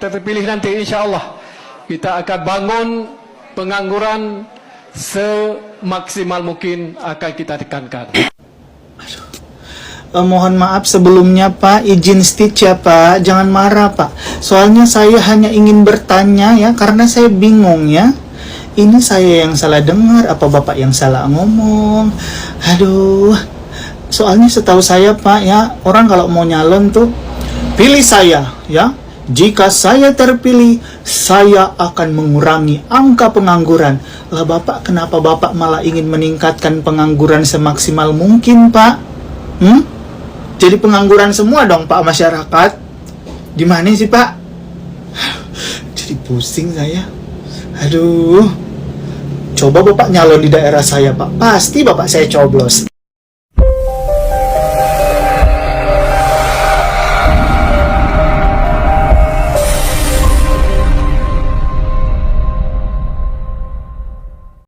kita terpilih nanti, insya Allah kita akan bangun pengangguran semaksimal mungkin akan kita tekankan. Mohon maaf sebelumnya Pak, izin stitch ya Pak, jangan marah Pak. Soalnya saya hanya ingin bertanya ya, karena saya bingung ya. Ini saya yang salah dengar, apa Bapak yang salah ngomong? Aduh, soalnya setahu saya Pak ya, orang kalau mau nyalon tuh, pilih saya ya. Jika saya terpilih, saya akan mengurangi angka pengangguran. Lah Bapak, kenapa Bapak malah ingin meningkatkan pengangguran semaksimal mungkin Pak? Jadi pengangguran semua dong Pak masyarakat. Gimana sih Pak? Jadi pusing saya. Aduh. Coba Bapak nyalon di daerah saya Pak. Pasti Bapak saya coblos.